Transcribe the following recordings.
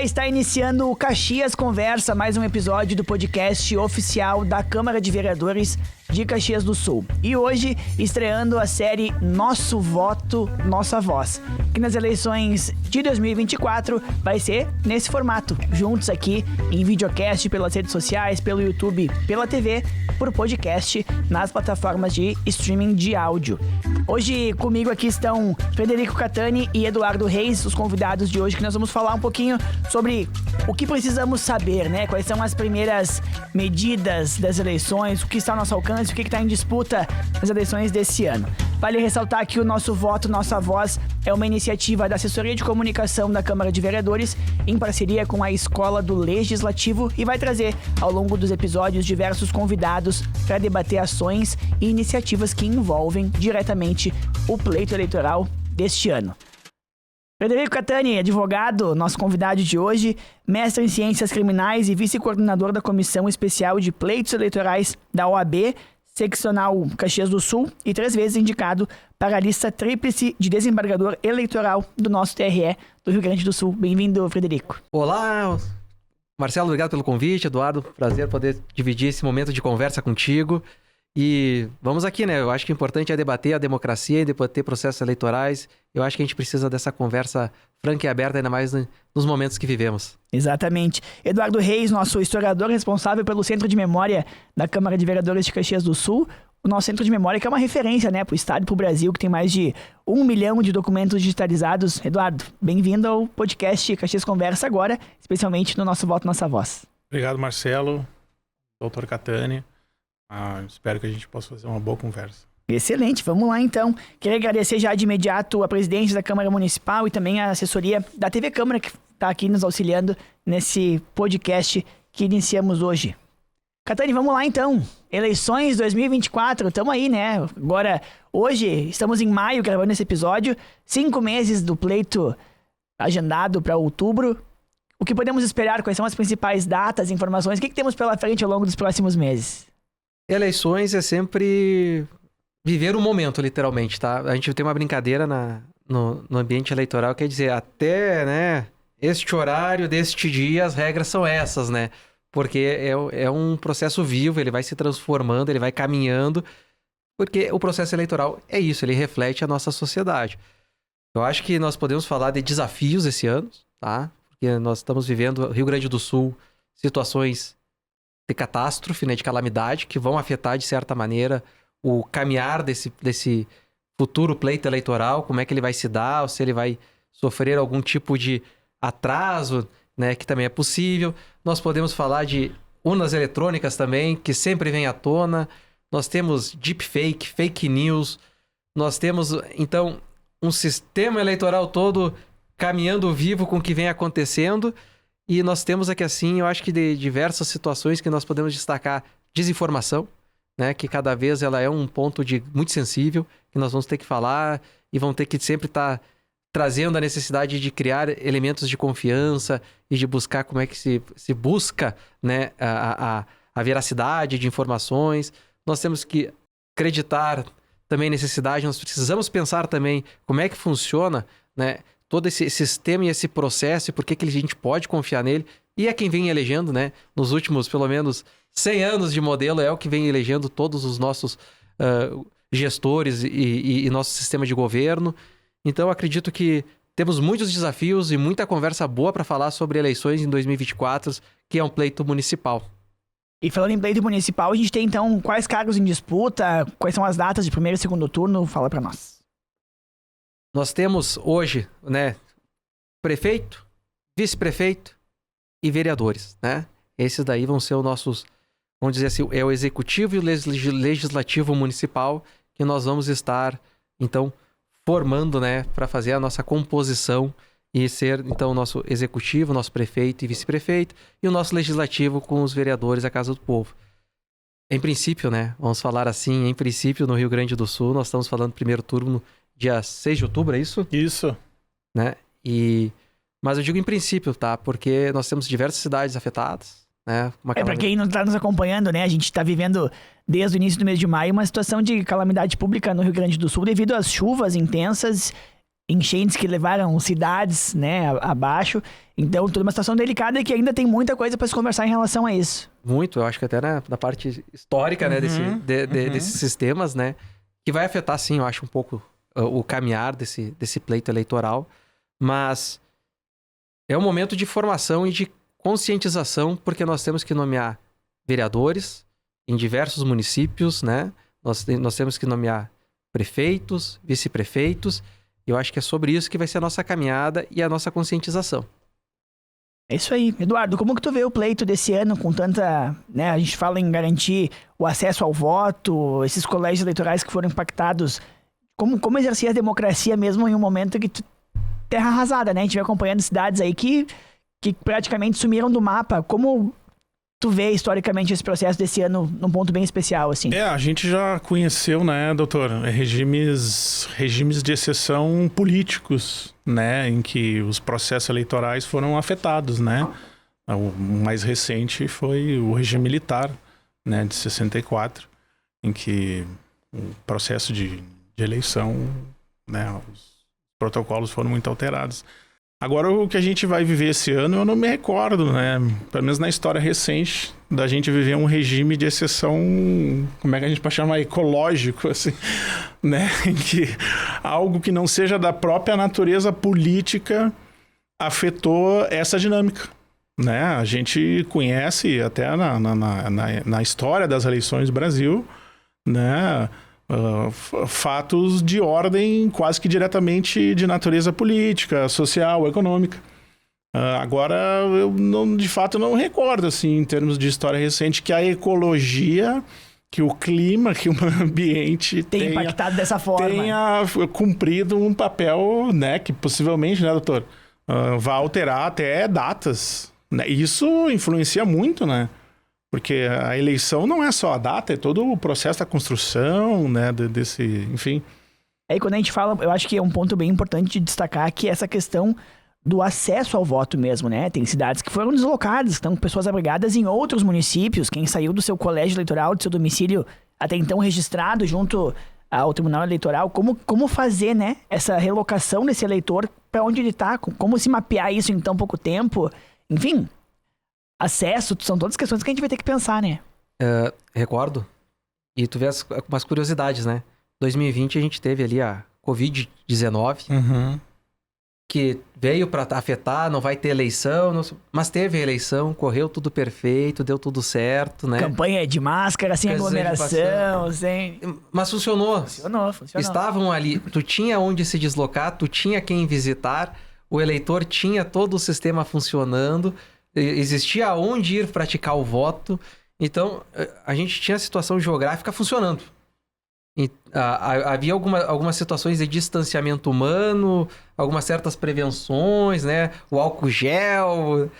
lá, está iniciando o Caxias Conversa, mais um episódio do podcast oficial da Câmara de Vereadores de Caxias do Sul. E hoje, estreando a série Nosso Voto, Nossa Voz, que nas eleições de 2024 vai ser nesse formato, juntos aqui em videocast pelas redes sociais, pelo YouTube, pela TV, por podcast, nas plataformas de streaming de áudio. Hoje comigo aqui estão Frederico Catani e Eduardo Reis, os convidados de hoje, que nós vamos falar um pouquinho sobre o que precisamos saber, né? Quais são as primeiras medidas das eleições, o que está ao nosso alcance, o que está em disputa nas eleições desse ano. Vale ressaltar que o Nosso Voto, Nossa Voz é uma iniciativa da Assessoria de Comunicação da Câmara de Vereadores em parceria com a Escola do Legislativo e vai trazer ao longo dos episódios diversos convidados para debater ações e iniciativas que envolvem diretamente o pleito eleitoral deste ano. Frederico Catani, advogado, nosso convidado de hoje, mestre em Ciências Criminais e vice-coordenador da Comissão Especial de Pleitos Eleitorais da OAB, seccional Caxias do Sul, e 3 vezes indicado para a lista tríplice de desembargador eleitoral do nosso TRE do Rio Grande do Sul. Bem-vindo, Frederico. Olá, Marcelo, obrigado pelo convite. Eduardo, prazer poder dividir esse momento de conversa contigo. E vamos aqui, né? Eu acho que o importante é debater a democracia e debater processos eleitorais. Eu acho que a gente precisa dessa conversa franca e aberta, ainda mais nos momentos que vivemos. Exatamente. Eduardo Reis, nosso historiador responsável pelo Centro de Memória da Câmara de Vereadores de Caxias do Sul. O nosso Centro de Memória, que é uma referência, né, para o Estado e para o Brasil, que tem mais de 1 milhão de documentos digitalizados. Eduardo, bem-vindo ao podcast Caxias Conversa agora, especialmente no Nosso Voto, Nossa Voz. Obrigado, Marcelo, doutor Catani. Espero que a gente possa fazer uma boa conversa. Excelente, vamos lá então. Queria agradecer já de imediato a presidência da Câmara Municipal e também a assessoria da TV Câmara, que está aqui nos auxiliando nesse podcast que iniciamos hoje. Catani, vamos lá então. Eleições 2024, estamos aí, né? Agora, hoje, estamos em maio gravando esse episódio, 5 meses do pleito agendado para outubro. O que podemos esperar? Quais são as principais datas, informações? O que temos pela frente ao longo dos próximos meses? Eleições é sempre viver o momento, literalmente, tá? A gente tem uma brincadeira no ambiente eleitoral, quer dizer, até, né, este horário, deste dia, as regras são essas, né? Porque é um processo vivo, ele vai se transformando, ele vai caminhando, porque o processo eleitoral é isso, ele reflete a nossa sociedade. Eu acho que nós podemos falar de desafios esse ano, tá? Porque nós estamos vivendo, Rio Grande do Sul, situações de catástrofe, né, de calamidade, que vão afetar, de certa maneira, o caminhar desse futuro pleito eleitoral, como é que ele vai se dar, ou se ele vai sofrer algum tipo de atraso, né, que também é possível. Nós podemos falar de urnas eletrônicas também, que sempre vem à tona. Nós temos deepfake, fake news. Nós temos, então, um sistema eleitoral todo caminhando vivo com o que vem acontecendo. E nós temos aqui, assim, eu acho que de diversas situações que nós podemos destacar. Desinformação, né, que cada vez ela é um ponto muito sensível, que nós vamos ter que falar e vamos ter que sempre estar trazendo a necessidade de criar elementos de confiança e de buscar como é que se busca, né, a veracidade de informações. Nós temos que acreditar também necessidade, nós precisamos pensar também como é que funciona, né, todo esse sistema e esse processo e por que a gente pode confiar nele. E é quem vem elegendo, né, nos últimos, pelo menos, 100 anos de modelo, é o que vem elegendo todos os nossos gestores e nosso sistema de governo. Então, acredito que temos muitos desafios e muita conversa boa para falar sobre eleições em 2024, que é um pleito municipal. E falando em pleito municipal, a gente tem, então, quais cargos em disputa? Quais são as datas de primeiro e segundo turno? Fala para nós. Nós temos hoje, né, prefeito, vice-prefeito e vereadores, né? Esses daí vão ser os nossos, vamos dizer assim, é o executivo e o legislativo municipal que nós vamos estar, então, formando, né, para fazer a nossa composição e ser, então, o nosso executivo, nosso prefeito e vice-prefeito e o nosso legislativo com os vereadores da Casa do Povo. Em princípio, né, vamos falar assim, em princípio, no Rio Grande do Sul, nós estamos falando primeiro turno dia 6 de outubro, é isso? Isso. Né? Mas eu digo em princípio, tá? Porque nós temos diversas cidades afetadas, né? Pra quem não tá nos acompanhando, né? A gente tá vivendo, desde o início do mês de maio, uma situação de calamidade pública no Rio Grande do Sul devido às chuvas intensas enchentes que levaram cidades, né, abaixo. Então, toda uma situação delicada e que ainda tem muita coisa para se conversar em relação a isso. Muito, eu acho que até na parte histórica, né, desses sistemas, né, que vai afetar, sim, eu acho, um pouco o caminhar desse pleito eleitoral, mas é um momento de formação e de conscientização, porque nós temos que nomear vereadores em diversos municípios, né, nós temos que nomear prefeitos, vice-prefeitos, e eu acho que é sobre isso que vai ser a nossa caminhada e a nossa conscientização. É isso aí. Eduardo, como que tu vê o pleito desse ano com tanta, né, a gente fala em garantir o acesso ao voto, esses colégios eleitorais que foram impactados, como exercer a democracia mesmo em um momento que terra arrasada, né? A gente vem acompanhando cidades aí que praticamente sumiram do mapa. Como tu vê historicamente esse processo desse ano num ponto bem especial, assim? A gente já conheceu, né, doutor, regimes de exceção políticos, né, em que os processos eleitorais foram afetados, né? O mais recente foi o regime militar, né, de 64, em que o processo de eleição, né, os protocolos foram muito alterados. Agora, o que a gente vai viver esse ano, eu não me recordo, né? Pelo menos na história recente, da gente viver um regime de exceção, como é que a gente pode chamar? Ecológico, assim, né? Em que algo que não seja da própria natureza política afetou essa dinâmica, né? A gente conhece até na história das eleições do Brasil, né? Fatos de ordem quase que diretamente de natureza política, social, econômica. Agora, eu de fato não recordo, assim, em termos de história recente, que a ecologia, que o clima, que o ambiente tenha impactado dessa forma. Tenha cumprido um papel, né, que possivelmente, né, doutor, vai alterar até datas, né? Isso influencia muito, né? Porque a eleição não é só a data, é todo o processo da construção, né, enfim. Aí quando a gente fala, eu acho que é um ponto bem importante de destacar que é essa questão do acesso ao voto mesmo, né? Tem cidades que foram deslocadas, estão com pessoas abrigadas em outros municípios, quem saiu do seu colégio eleitoral, do seu domicílio até então registrado junto ao Tribunal Eleitoral, como fazer, né, essa relocação desse eleitor para onde ele está, como se mapear isso em tão pouco tempo, enfim... Acesso, são todas questões que a gente vai ter que pensar, né? Recordo. E tu vê umas curiosidades, né? 2020 a gente teve ali a Covid-19, que veio para afetar, não vai ter eleição, mas teve eleição, correu tudo perfeito, deu tudo certo, né? Campanha de máscara, sem aglomeração, sem... Mas funcionou. Funcionou. Estavam ali, tu tinha onde se deslocar, tu tinha quem visitar, o eleitor tinha todo o sistema funcionando, existia onde ir praticar o voto. Então, a gente tinha a situação geográfica funcionando. Havia algumas situações de distanciamento humano, algumas certas prevenções, né? O álcool gel.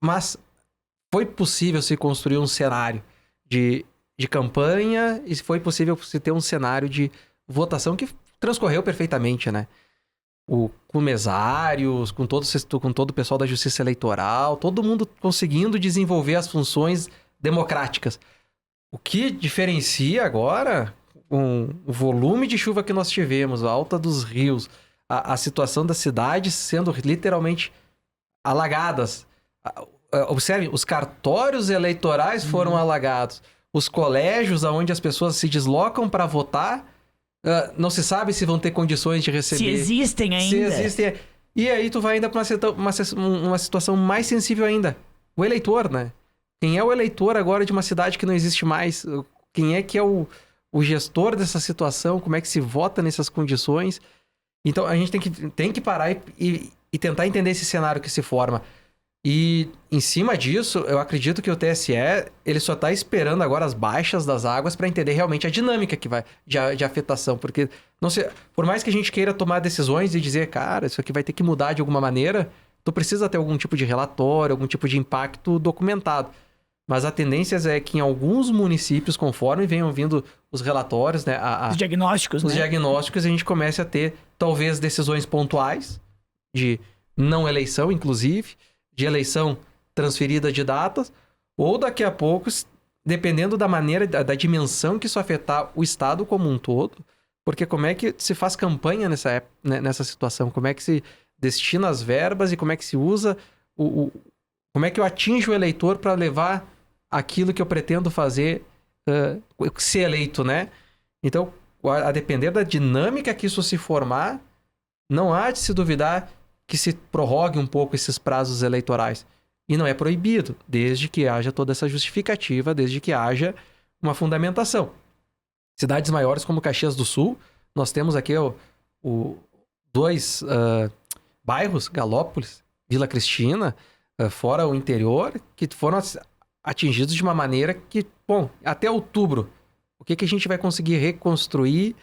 Mas foi possível se construir um cenário de campanha e foi possível se ter um cenário de votação que transcorreu perfeitamente, né? Com mesários, com todo o pessoal da Justiça Eleitoral, todo mundo conseguindo desenvolver as funções democráticas. O que diferencia agora, com o volume de chuva que nós tivemos, a alta dos rios, a situação das cidades sendo literalmente alagadas. Observe, os cartórios eleitorais foram alagados. Os colégios onde as pessoas se deslocam para votar, não se sabe se vão ter condições de receber. Se existem ainda. Se existem. E aí tu vai ainda para uma situação mais sensível ainda. O eleitor, né? Quem é o eleitor agora de uma cidade que não existe mais? Quem é que é o gestor dessa situação? Como é que se vota nessas condições? Então, a gente tem que parar e tentar entender esse cenário que se forma. E, em cima disso, eu acredito que o TSE, ele só está esperando agora as baixas das águas para entender realmente a dinâmica que vai de afetação. Porque, não sei, por mais que a gente queira tomar decisões e dizer, cara, isso aqui vai ter que mudar de alguma maneira, tu precisa ter algum tipo de relatório, algum tipo de impacto documentado. Mas a tendência é que em alguns municípios, conforme venham vindo os relatórios, né, os diagnósticos, a gente comece a ter, talvez, decisões pontuais de não eleição, inclusive, de eleição transferida de datas, ou daqui a pouco, dependendo da maneira, da dimensão que isso afetar o Estado como um todo, Porque como é que se faz campanha nessa situação? Como é que se destina as verbas e como é que se usa como é que eu atinjo o eleitor para levar aquilo que eu pretendo fazer ser eleito, né? Então, a depender da dinâmica que isso se formar, não há de se duvidar que se prorrogue um pouco esses prazos eleitorais. E não é proibido, desde que haja toda essa justificativa, desde que haja uma fundamentação. Cidades maiores como Caxias do Sul, nós temos aqui dois bairros, Galópolis, Vila Cristina, fora o interior, que foram atingidos de uma maneira que, bom, até outubro, o que a gente vai conseguir reconstruir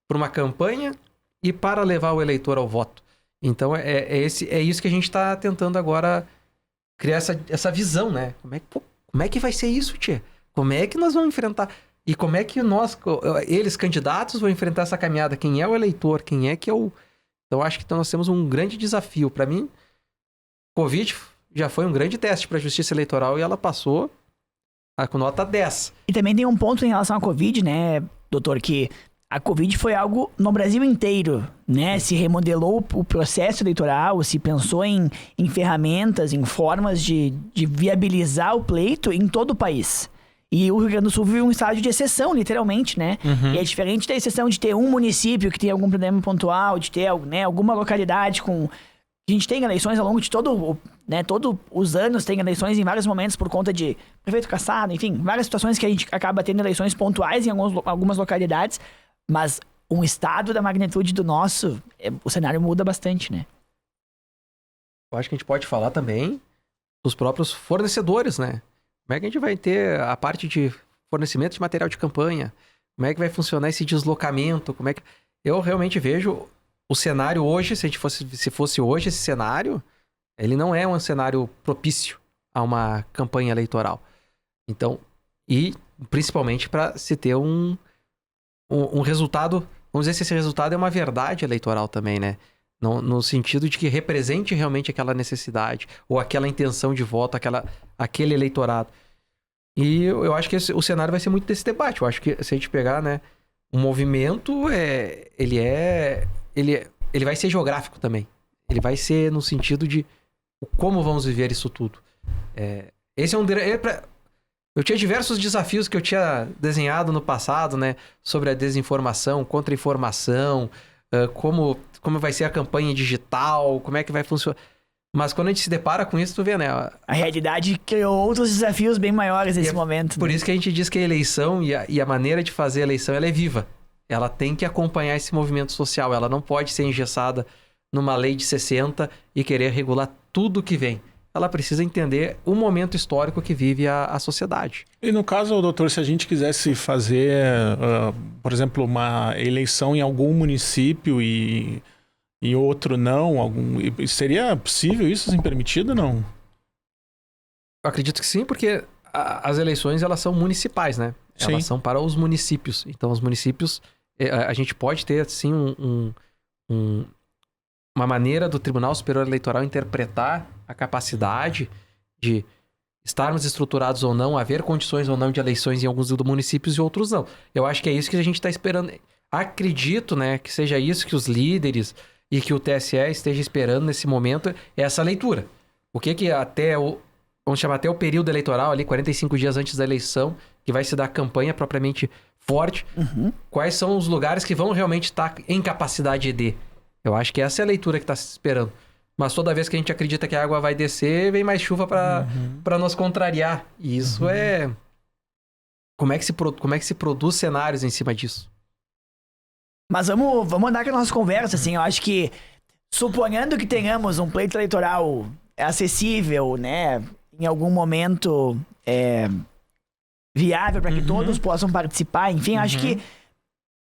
para uma campanha e para levar o eleitor ao voto? Então, é isso que a gente está tentando agora criar essa visão, né? Como é que vai ser isso, tia? Como é que nós vamos enfrentar? E como é que eles, candidatos, vão enfrentar essa caminhada? Quem é o eleitor? Quem é que é o... Então, acho que nós temos um grande desafio. Para mim, Covid já foi um grande teste para a Justiça Eleitoral e ela passou com nota 10. E também tem um ponto em relação à Covid, né, doutor, que a Covid foi algo no Brasil inteiro, né? Se remodelou o processo eleitoral, se pensou em ferramentas, em formas de viabilizar o pleito em todo o país. E o Rio Grande do Sul vive um estágio de exceção, literalmente, né? Uhum. E é diferente da exceção de ter um município que tem algum problema pontual, de ter, né, alguma localidade com... A gente tem eleições ao longo de todos os anos, tem eleições em vários momentos por conta de prefeito cassado, enfim, várias situações que a gente acaba tendo eleições pontuais em algumas localidades, mas um estado da magnitude do nosso, o cenário muda bastante, né? Eu acho que a gente pode falar também dos próprios fornecedores, né? Como é que a gente vai ter a parte de fornecimento de material de campanha? Como é que vai funcionar esse deslocamento? Como é que... Eu realmente vejo o cenário hoje, se fosse hoje esse cenário, ele não é um cenário propício a uma campanha eleitoral. Então, e principalmente para se ter um resultado, vamos dizer se esse resultado é uma verdade eleitoral também, né? No sentido de que represente realmente aquela necessidade ou aquela intenção de voto, aquele eleitorado. E eu acho que o cenário vai ser muito desse debate. Eu acho que se a gente pegar, né, um movimento, ele vai ser geográfico também. Ele vai ser no sentido de como vamos viver isso tudo. Esse é eu tinha diversos desafios que eu tinha desenhado no passado, né? Sobre a desinformação, contra-informação, como vai ser a campanha digital, como é que vai funcionar. Mas quando a gente se depara com isso, tu vê, né? A realidade criou outros desafios bem maiores nesse momento. Por isso que a gente diz que a eleição e a maneira de fazer a eleição, ela é viva. Ela tem que acompanhar esse movimento social. Ela não pode ser engessada numa lei de 60 e querer regular tudo que vem. Ela precisa entender o momento histórico que vive a sociedade. E no caso, doutor, se a gente quisesse fazer, por exemplo, uma eleição em algum município e outro não, seria possível isso, assim, permitido ou não? Eu acredito que sim, porque as eleições, elas são municipais, né? Sim. Elas são para os municípios. Então, os municípios, a gente pode ter, assim, uma maneira do Tribunal Superior Eleitoral interpretar a capacidade de estarmos estruturados ou não, haver condições ou não de eleições em alguns municípios e outros não. Eu acho que é isso que a gente está esperando. Acredito, né, que seja isso que os líderes e que o TSE esteja esperando nesse momento, é essa leitura. O que vamos chamar até o período eleitoral, ali 45 dias antes da eleição, que vai se dar a campanha propriamente forte, quais são os lugares que vão realmente estar em capacidade de... Eu acho que essa é a leitura que está se esperando. Mas toda vez que a gente acredita que a água vai descer, vem mais chuva para nos contrariar. E isso é... Como é que se produz cenários em cima disso? Mas vamos andar com a nossa conversa, assim. Eu acho que, suponhando que tenhamos um pleito eleitoral acessível, né? Em algum momento viável para que todos possam participar. Enfim, acho que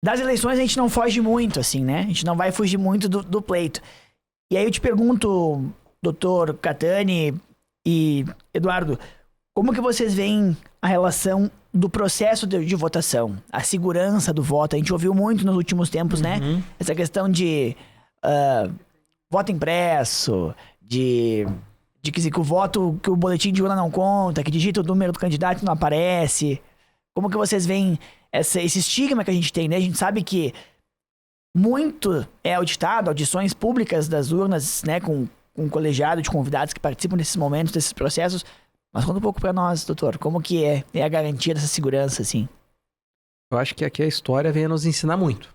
das eleições a gente não foge muito, assim, né? A gente não vai fugir muito do pleito. E aí eu te pergunto, doutor Catani e Eduardo, como que vocês veem a relação do processo de votação, a segurança do voto? A gente ouviu muito nos últimos tempos, né? Essa questão de voto impresso, de que o voto, que o boletim de urna não conta, que digita o número do candidato e não aparece. Como que vocês veem esse estigma que a gente tem, né? A gente sabe que muito é auditado, audições públicas das urnas, né, com um colegiado de convidados que participam desses momentos, desses processos. Mas conta um pouco pra nós, doutor, como que é a garantia dessa segurança, assim? Eu acho que aqui a história vem a nos ensinar muito.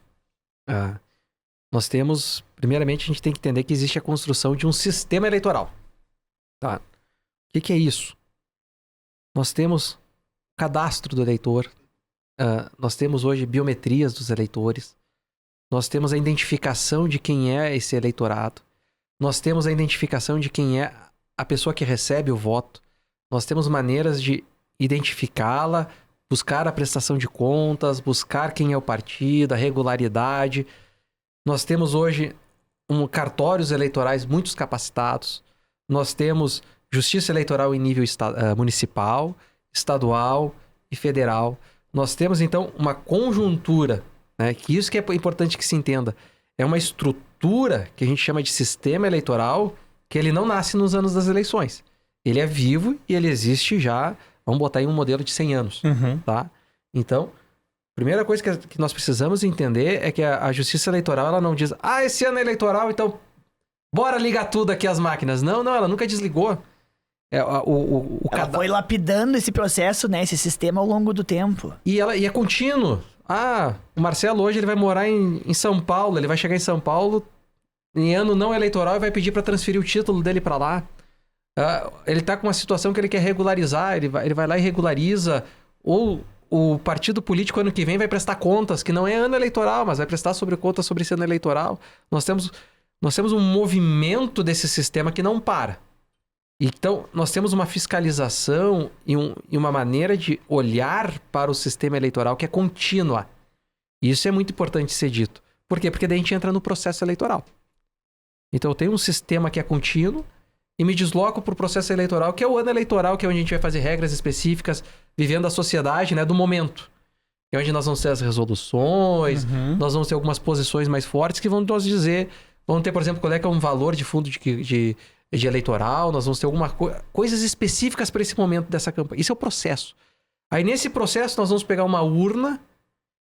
Nós temos, primeiramente, a gente tem que entender que existe a construção de um sistema eleitoral. Tá? O que é isso? Nós temos cadastro do eleitor, nós temos hoje biometrias dos eleitores, nós temos a identificação de quem é esse eleitorado, nós temos a identificação de quem é a pessoa que recebe o voto, nós temos maneiras de identificá-la, buscar a prestação de contas, buscar quem é o partido, a regularidade. Nós temos hoje cartórios eleitorais muito capacitados, nós temos justiça eleitoral em nível municipal, estadual e federal. Nós temos, então, uma conjuntura, né, que isso que é importante que se entenda. É uma estrutura que a gente chama de sistema eleitoral, que ele não nasce nos anos das eleições. Ele é vivo e ele existe já, vamos botar aí um modelo de 100 anos. Tá? Então, a primeira coisa que nós precisamos entender é que a justiça eleitoral, ela não diz, esse ano é eleitoral, então bora ligar tudo aqui as máquinas. Não, ela nunca desligou. Ela foi lapidando esse processo, né, esse sistema ao longo do tempo. E é contínuo. O Marcelo hoje ele vai morar em São Paulo, ele vai chegar em São Paulo em ano não eleitoral e vai pedir para transferir o título dele para lá. Ele tá com uma situação que ele quer regularizar, ele vai lá e regulariza, ou o partido político ano que vem vai prestar contas, que não é ano eleitoral, mas vai prestar contas sobre esse ano eleitoral. Nós temos um movimento desse sistema que não para. Então, nós temos uma fiscalização e uma maneira de olhar para o sistema eleitoral que é contínua. E isso é muito importante ser dito. Por quê? Porque daí a gente entra no processo eleitoral. Então, eu tenho um sistema que é contínuo e me desloco para o processo eleitoral, que é o ano eleitoral, que é onde a gente vai fazer regras específicas, vivendo a sociedade, né, do momento. É onde nós vamos ter as resoluções, nós vamos ter algumas posições mais fortes que vão nos dizer... Vamos ter, por exemplo, qual é que é um valor de fundo de eleitoral, nós vamos ter coisas específicas para esse momento dessa campanha. Isso é o processo. Aí, nesse processo, nós vamos pegar uma urna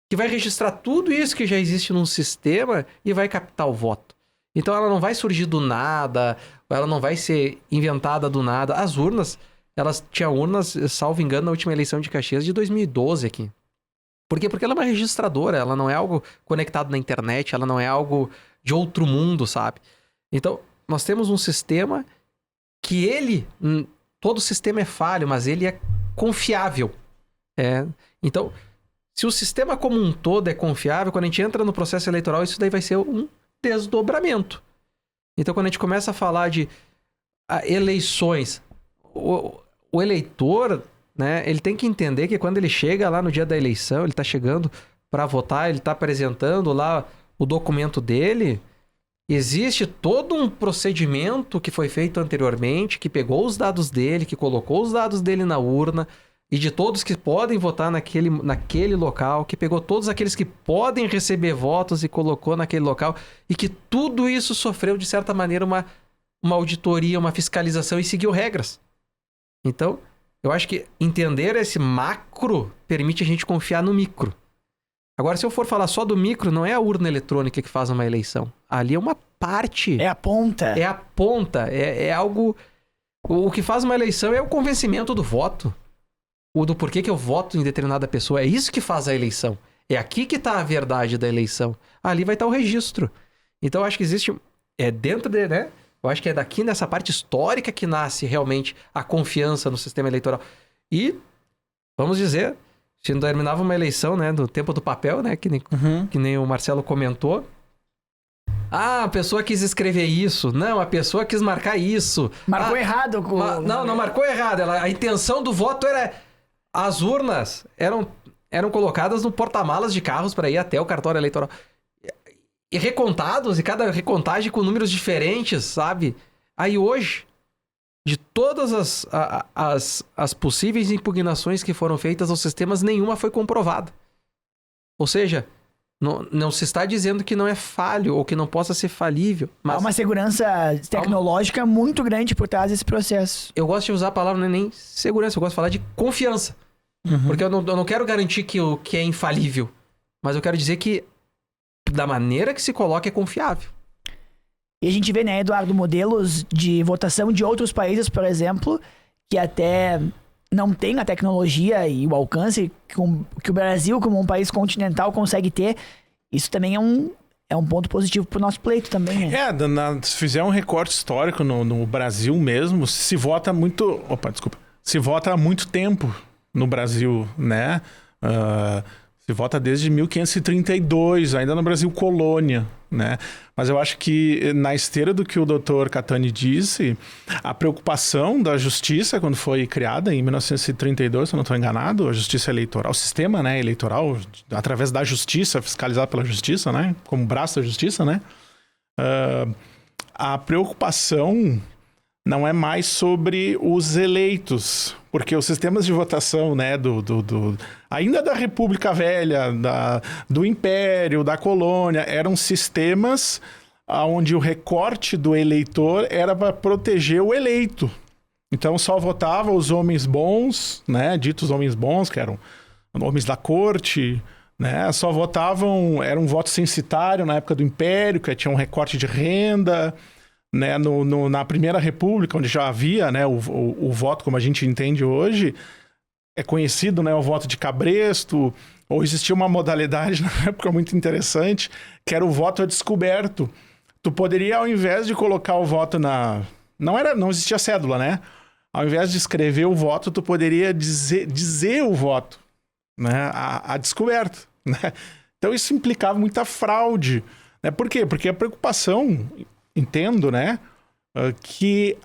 que vai registrar tudo isso que já existe num sistema e vai captar o voto. Então, ela não vai surgir do nada, ela não vai ser inventada do nada. As urnas, elas tinham urnas, salvo engano, na última eleição de Caxias de 2012 aqui. Por quê? Porque ela é uma registradora, ela não é algo conectado na internet, ela não é algo de outro mundo, sabe? Então, nós temos um sistema que todo sistema é falho, mas ele é confiável. Então, se o sistema como um todo é confiável, quando a gente entra no processo eleitoral, isso daí vai ser um desdobramento. Então, quando a gente começa a falar de eleições, o eleitor, né, ele tem que entender que quando ele chega lá no dia da eleição, ele está chegando para votar, ele está apresentando lá o documento dele, existe todo um procedimento que foi feito anteriormente, que pegou os dados dele, que colocou os dados dele na urna, e de todos que podem votar naquele local, que pegou todos aqueles que podem receber votos e colocou naquele local, e que tudo isso sofreu, de certa maneira, uma auditoria, uma fiscalização e seguiu regras. Então, eu acho que entender esse macro permite a gente confiar no micro. Agora, se eu for falar só do micro, não é a urna eletrônica que faz uma eleição. Ali é uma parte. É a ponta. É a ponta. É algo... O que faz uma eleição é o convencimento do voto. O do porquê que eu voto em determinada pessoa. É isso que faz a eleição. É aqui que está a verdade da eleição. Ali vai estar o registro. Então, eu acho que existe... né? Eu acho que é daqui, nessa parte histórica, que nasce realmente a confiança no sistema eleitoral. E, vamos dizer... Se não terminava uma eleição, né, do tempo do papel, né, que nem o Marcelo comentou. A pessoa quis escrever isso. Não, a pessoa quis marcar isso. Marcou errado. Não marcou errado. A intenção do voto era... As urnas eram colocadas no porta-malas de carros para ir até o cartório eleitoral. E recontados, e cada recontagem com números diferentes, sabe? Aí hoje... De todas as possíveis impugnações que foram feitas aos sistemas, nenhuma foi comprovada. Ou seja, não se está dizendo que não é falho ou que não possa ser falível. Mas há uma segurança tecnológica muito grande por trás desse processo. Eu gosto de usar a palavra não é nem segurança, eu gosto de falar de confiança. Porque eu não quero garantir que é infalível. Mas eu quero dizer que da maneira que se coloca, é confiável. E a gente vê, né, Eduardo, modelos de votação de outros países, por exemplo, que até não tem a tecnologia e o alcance que o Brasil, como um país continental, consegue ter. Isso também é um ponto positivo pro nosso pleito também, né? Se fizer um recorte histórico no Brasil mesmo, se vota muito... Se vota há muito tempo no Brasil, né? Se vota desde 1532, ainda no Brasil colônia, né? Mas eu acho que na esteira do que o Dr. Catani disse, a preocupação da justiça, quando foi criada em 1932, se eu não estou enganado, a justiça eleitoral, o sistema, né, eleitoral, através da justiça, fiscalizado pela justiça, né, como braço da justiça, né, a preocupação não é mais sobre os eleitos, porque os sistemas de votação, né, ainda da República Velha, do Império, da Colônia, eram sistemas onde o recorte do eleitor era para proteger o eleito. Então só votava os homens bons, né, ditos homens bons, que eram homens da corte, né, só votavam, era um voto censitário na época do Império, que tinha um recorte de renda, né, na Primeira República, onde já havia, né, o voto como a gente entende hoje, é conhecido, né, o voto de cabresto, ou existia uma modalidade na época muito interessante, que era o voto a descoberto. Tu poderia, ao invés de colocar o voto não existia cédula, né? Ao invés de escrever o voto, tu poderia dizer o voto, né, a descoberto, né? Então isso implicava muita fraude, né? Por quê? Porque a preocupação... Entendo, né, que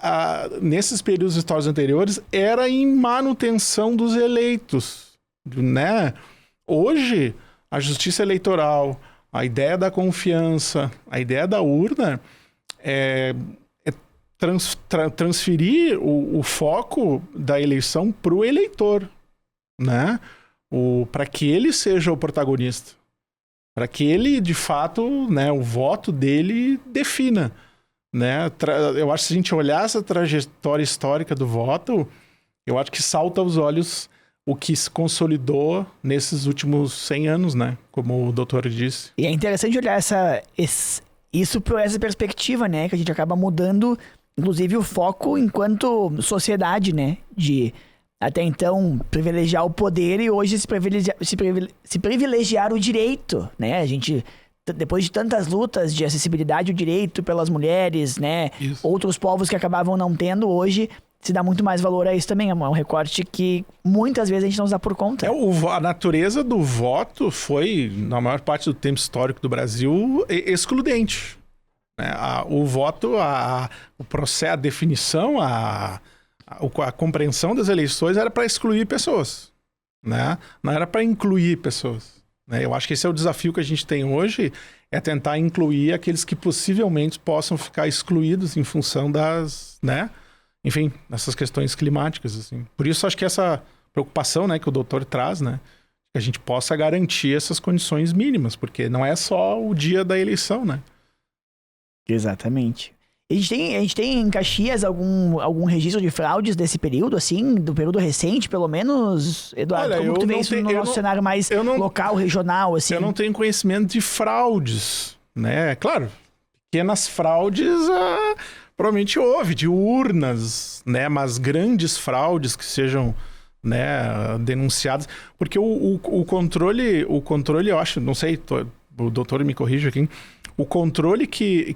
nesses períodos históricos anteriores era em manutenção dos eleitos, né? Hoje, a justiça eleitoral, a ideia da confiança, a ideia da urna é transferir o foco da eleição para o eleitor, né? Para que ele seja o protagonista. Para que ele, de fato, né, o voto dele defina, né? Eu acho que se a gente olhar essa trajetória histórica do voto, eu acho que salta aos olhos o que se consolidou nesses últimos 100 anos, né? Como o doutor disse. E é interessante olhar isso por essa perspectiva, né? Que a gente acaba mudando, inclusive, o foco enquanto sociedade, né? De... até então, privilegiar o poder e hoje se privilegiar o direito, né? A gente, depois de tantas lutas de acessibilidade ao direito pelas mulheres, né? Isso. Outros povos que acabavam não tendo, hoje se dá muito mais valor a isso também. É um recorte que muitas vezes a gente não se dá por conta. A natureza do voto foi, na maior parte do tempo histórico do Brasil, excludente. Né? O voto, o processo, a definição, a compreensão das eleições era para excluir pessoas, né? Não era para incluir pessoas, né? Eu acho que esse é o desafio que a gente tem hoje, é tentar incluir aqueles que possivelmente possam ficar excluídos em função das, né? Enfim, dessas questões climáticas, assim. Por isso acho que essa preocupação, né, que o doutor traz, né, que a gente possa garantir essas condições mínimas, porque não é só o dia da eleição, né? Exatamente. A gente tem em Caxias algum registro de fraudes desse período, assim, do período recente, pelo menos, Eduardo? Olha, como tu vê isso no nosso cenário mais local, regional, assim? Eu não tenho conhecimento de fraudes, né? Claro, pequenas fraudes provavelmente houve, de urnas, né? Mas grandes fraudes que sejam, né, denunciadas. Porque o controle, eu acho, não sei, o doutor me corrige aqui, o controle que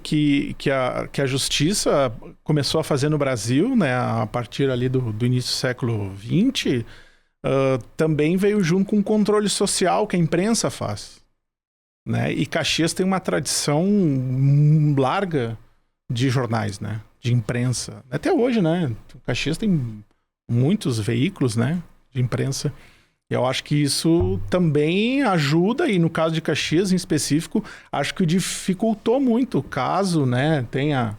a justiça começou a fazer no Brasil, né, a partir ali do início do século XX, também veio junto com o controle social que a imprensa faz, né? E Caxias tem uma tradição larga de jornais, né, de imprensa. Até hoje, né? Caxias tem muitos veículos, né, de imprensa. Eu acho que isso também ajuda, e no caso de Caxias em específico, acho que dificultou muito, caso, né, tenha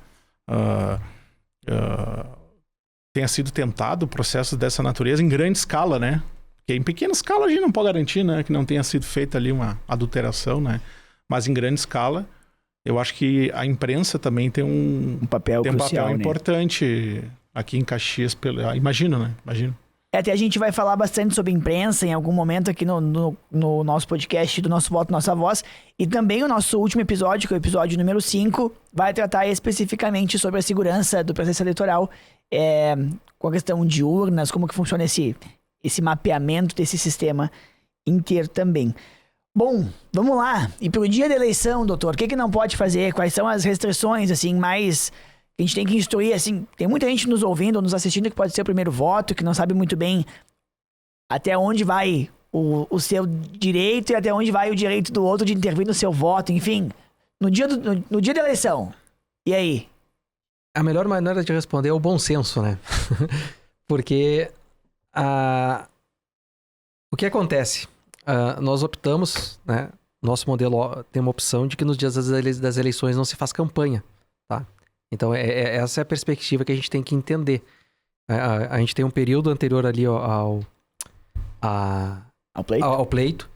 sido tentado processos dessa natureza em grande escala, né? Porque em pequena escala a gente não pode garantir, né, que não tenha sido feita ali uma adulteração, né? Mas em grande escala, eu acho que a imprensa também tem um papel crucial, importante aqui em Caxias, imagino, né? Imagino. Até a gente vai falar bastante sobre imprensa em algum momento aqui no nosso podcast do Nosso Voto, Nossa Voz. E também o nosso último episódio, que é o episódio número 5, vai tratar especificamente sobre a segurança do processo eleitoral, com a questão de urnas, como que funciona esse mapeamento desse sistema inteiro também. Bom, vamos lá. E pro dia da eleição, doutor, o que não pode fazer? Quais são as restrições, assim, mais... A gente tem que instruir, assim, tem muita gente nos ouvindo ou nos assistindo que pode ser o primeiro voto, que não sabe muito bem até onde vai o seu direito e até onde vai o direito do outro de intervir no seu voto, enfim. No dia da eleição. E aí? A melhor maneira de responder é o bom senso, né? Porque o que acontece? Nós optamos, né? Nosso modelo tem uma opção de que nos dias das eleições não se faz campanha, tá? Então, essa é a perspectiva que a gente tem que entender. A gente tem um período anterior ali ao pleito,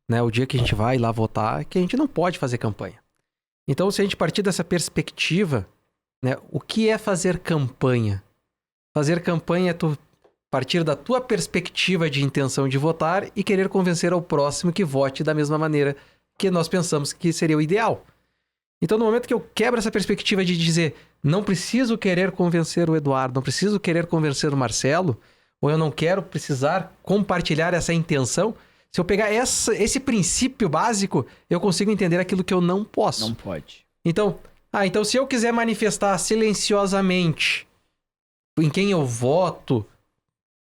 né? O dia que a gente vai lá votar, que a gente não pode fazer campanha. Então, se a gente partir dessa perspectiva, né? O que é fazer campanha? Fazer campanha é tu partir da tua perspectiva de intenção de votar e querer convencer ao próximo que vote da mesma maneira que nós pensamos que seria o ideal. Então, no momento que eu quebro essa perspectiva de dizer não preciso querer convencer o Eduardo, não preciso querer convencer o Marcelo, ou eu não quero precisar compartilhar essa intenção, se eu pegar esse princípio básico, eu consigo entender aquilo que eu não posso. Não pode. Então, se eu quiser manifestar silenciosamente em quem eu voto,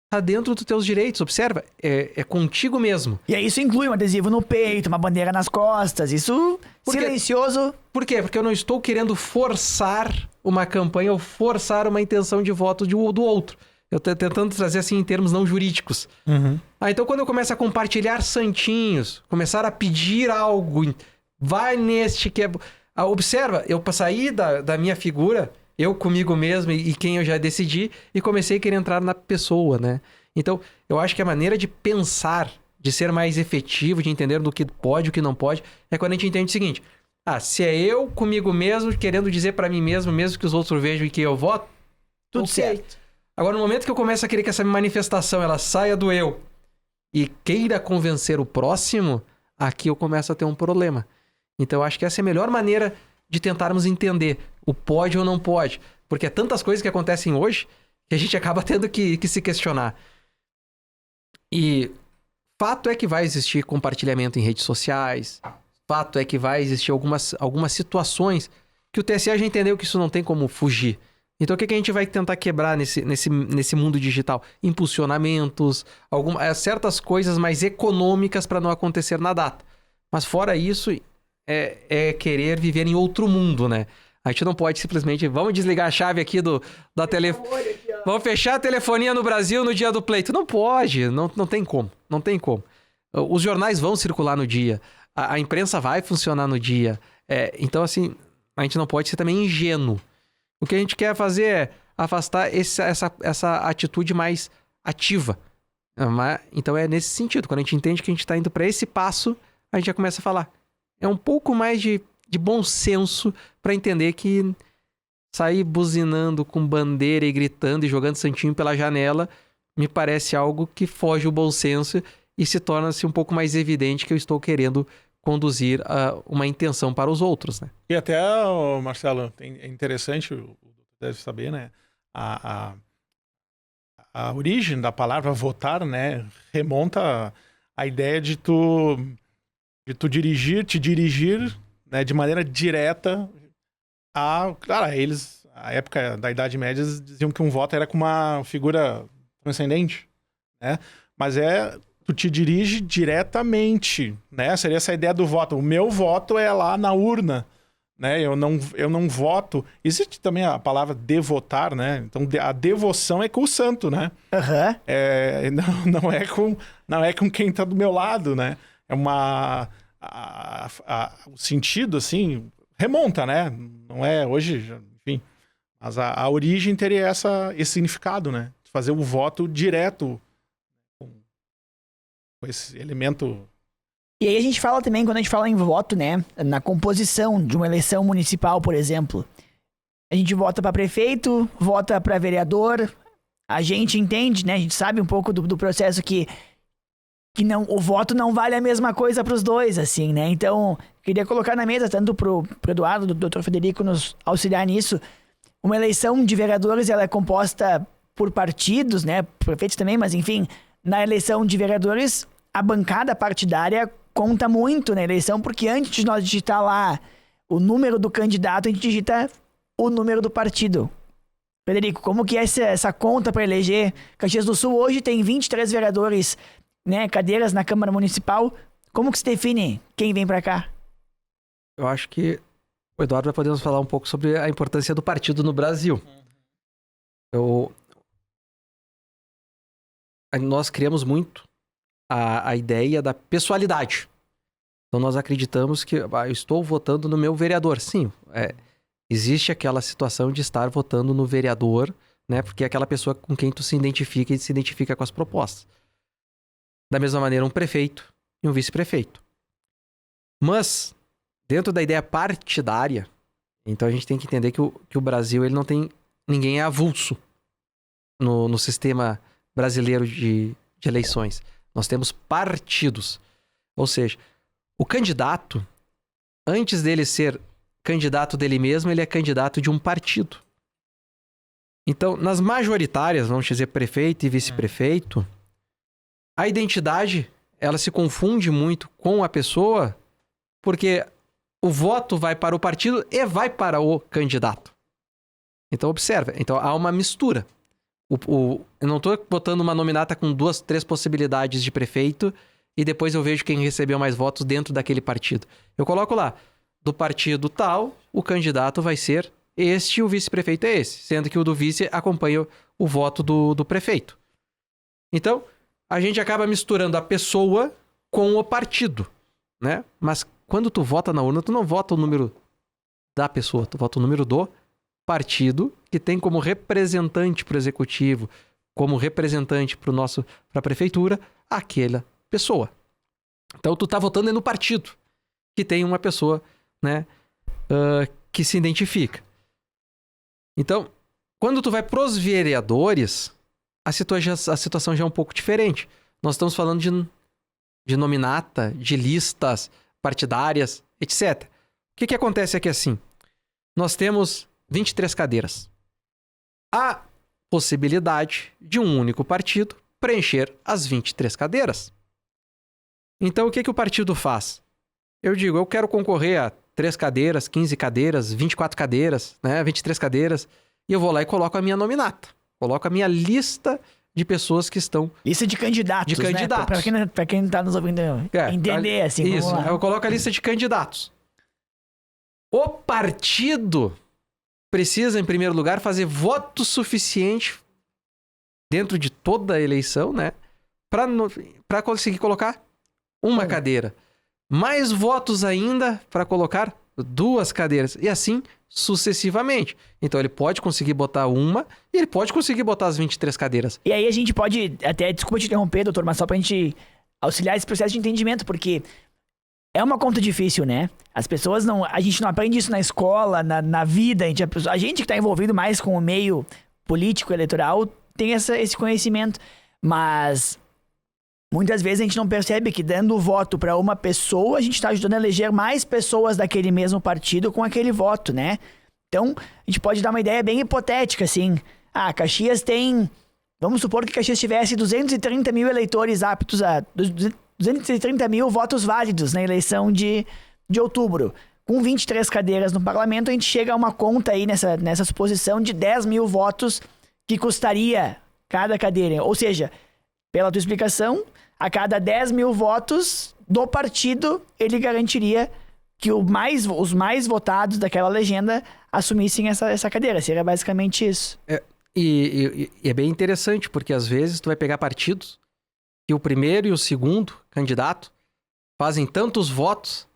tá dentro dos teus direitos, observa, é contigo mesmo. E aí isso inclui um adesivo no peito, uma bandeira nas costas, isso silencioso. Por quê? Porque eu não estou querendo forçar uma campanha ou forçar uma intenção de voto do outro. Eu tô tentando trazer assim em termos não jurídicos. Uhum. Então quando eu começo a compartilhar santinhos, começar a pedir algo, vai neste que é... Observa, eu saí da minha figura... Eu comigo mesmo e quem eu já decidi e comecei a querer entrar na pessoa, né? Então, eu acho que a maneira de pensar, de ser mais efetivo, de entender do que pode e o que não pode, é quando a gente entende o seguinte: se é eu comigo mesmo querendo dizer pra mim mesmo que os outros vejam e que eu voto, tudo certo. Agora, no momento que eu começo a querer que essa manifestação ela saia do eu e queira convencer o próximo, aqui eu começo a ter um problema. Então, eu acho que essa é a melhor maneira de tentarmos entender o pode ou não pode. Porque é tantas coisas que acontecem hoje que a gente acaba tendo que se questionar. E fato é que vai existir compartilhamento em redes sociais. Fato é que vai existir algumas situações que o TSE já entendeu que isso não tem como fugir. Então o que a gente vai tentar quebrar nesse mundo digital? Impulsionamentos, certas coisas mais econômicas para não acontecer na data. Mas fora isso... É querer viver em outro mundo, né? A gente não pode simplesmente... Vamos desligar a chave aqui da telefonia. Vamos fechar a telefonia no Brasil no dia do pleito. Não pode, não tem como. Não tem como. Os jornais vão circular no dia. A imprensa vai funcionar no dia. Então, assim, a gente não pode ser também ingênuo. O que a gente quer fazer é afastar essa atitude mais ativa. Então, é nesse sentido. Quando a gente entende que a gente está indo para esse passo, a gente já começa a falar. É um pouco mais de bom senso para entender que sair buzinando com bandeira e gritando e jogando santinho pela janela me parece algo que foge o bom senso e se torna-se um pouco mais evidente que eu estou querendo conduzir uma intenção para os outros, né? E até, Marcelo, é interessante, o doutor deve saber, né? A origem da palavra votar, né? Remonta à ideia de tu te dirigir, né, de maneira direta Claro, eles, na época da Idade Média, diziam que um voto era com uma figura transcendente, né? Mas tu te dirige diretamente, né? Seria essa ideia do voto. O meu voto é lá na urna, né? Eu não voto. Existe também a palavra devotar, né? Então, a devoção é com o santo, né? Uhum. Não é com quem tá do meu lado, né? É o sentido, assim, remonta, né? Não é hoje, enfim. Mas a origem teria esse significado, né? Fazer o voto direto com esse elemento. E aí a gente fala também, quando a gente fala em voto, né? Na composição de uma eleição municipal, por exemplo. A gente vota para prefeito, vota para vereador. a gente entende, né? A gente sabe um pouco do processo que não, o voto não vale a mesma coisa pros dois, assim, né? Então, queria colocar na mesa, tanto pro Eduardo, do Dr. Frederico nos auxiliar nisso, uma eleição de vereadores, ela é composta por partidos, né? Prefeitos também, mas enfim, na eleição de vereadores, a bancada partidária conta muito na eleição, porque antes de nós digitar lá o número do candidato, a gente digita o número do partido. Frederico, como que é essa conta para eleger? Caxias do Sul hoje tem 23 vereadores, né, cadeiras na Câmara Municipal. Como que se define quem vem para cá? Eu acho que o Eduardo vai poder nos falar um pouco sobre a importância do partido no Brasil. Nós criamos muito a ideia da pessoalidade. Então nós acreditamos que eu estou votando no meu vereador. Sim, existe aquela situação de estar votando no vereador, né? Porque é aquela pessoa com quem tu se identifica e se identifica com as propostas. Da mesma maneira, um prefeito e um vice-prefeito. Mas, dentro da ideia partidária, então a gente tem que entender que o Brasil, ele não tem... Ninguém é avulso no sistema brasileiro de eleições. Nós temos partidos. Ou seja, o candidato, antes dele ser candidato dele mesmo, ele é candidato de um partido. Então, nas majoritárias, vamos dizer prefeito e vice-prefeito, a identidade, ela se confunde muito com a pessoa, porque o voto vai para o partido e vai para o candidato. Então, observa. Então, há uma mistura. Eu não estou botando uma nominata com 2, 3 possibilidades de prefeito e depois eu vejo quem recebeu mais votos dentro daquele partido. Eu coloco lá, do partido tal, o candidato vai ser este e o vice-prefeito é esse, sendo que o do vice acompanha o voto do prefeito. Então, a gente acaba misturando a pessoa com o partido, né? Mas quando tu vota na urna, tu não vota o número da pessoa, tu vota o número do partido, que tem como representante para o executivo, como representante para a prefeitura, aquela pessoa. Então, tu tá votando no partido, que tem uma pessoa, né, que se identifica. Então, quando tu vai pros vereadores, a situação já é um pouco diferente. Nós estamos falando de nominata, de listas partidárias, etc. O que acontece aqui assim? Nós temos 23 cadeiras. Há possibilidade de um único partido preencher as 23 cadeiras. Então, o que o partido faz? Eu digo, eu quero concorrer a 3 cadeiras, 15 cadeiras, 24 cadeiras, né, 23 cadeiras, e eu vou lá e coloco a minha nominata. Coloco a minha lista de pessoas que estão... Lista de candidatos, né? Pra quem tá nos ouvindo entender, assim, isso, vamos lá. Eu coloco a lista de candidatos. O partido precisa, em primeiro lugar, fazer voto suficiente dentro de toda a eleição, né? Pra conseguir colocar uma cadeira. Mais votos ainda para colocar 2 cadeiras. E assim sucessivamente. Então ele pode conseguir botar uma e ele pode conseguir botar as 23 cadeiras. E aí a gente pode, até, desculpa te interromper, doutor, mas só pra gente auxiliar esse processo de entendimento, porque é uma conta difícil, né? As pessoas não... A gente não aprende isso na escola, na vida. A gente que tá envolvido mais com o meio político, eleitoral, tem esse conhecimento. Mas muitas vezes a gente não percebe que dando o voto para uma pessoa, a gente tá ajudando a eleger mais pessoas daquele mesmo partido com aquele voto, né? Então, a gente pode dar uma ideia bem hipotética, assim. Caxias tem... Vamos supor que Caxias tivesse 230 mil eleitores aptos a... 230 mil votos válidos na eleição de outubro. Com 23 cadeiras no parlamento, a gente chega a uma conta aí nessa suposição de 10 mil votos que custaria cada cadeira. Ou seja, pela tua explicação, a cada 10 mil votos do partido, ele garantiria que os mais votados daquela legenda assumissem essa cadeira. Seria basicamente isso. E é bem interessante, porque às vezes tu vai pegar partidos que o primeiro e o segundo candidato fazem tantos votos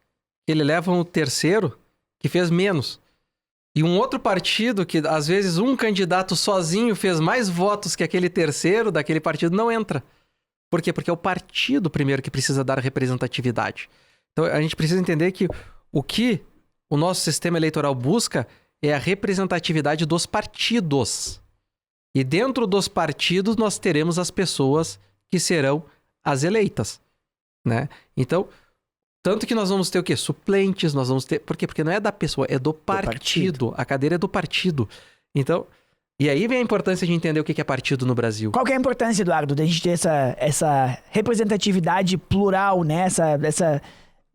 que ele leva o terceiro que fez menos. E um outro partido que, às vezes, um candidato sozinho fez mais votos que aquele terceiro daquele partido, não entra. Por quê? Porque é o partido primeiro que precisa dar representatividade. Então, a gente precisa entender que o que o nosso sistema eleitoral busca é a representatividade dos partidos. E dentro dos partidos nós teremos as pessoas que serão as eleitas, né? Então, tanto que nós vamos ter o quê? Suplentes, nós vamos ter... Por quê? Porque não é da pessoa, é do partido. A cadeira é do partido. Então, e aí vem a importância de entender o que é partido no Brasil. Qual que é a importância, Eduardo, de a gente ter essa representatividade plural, né? Essa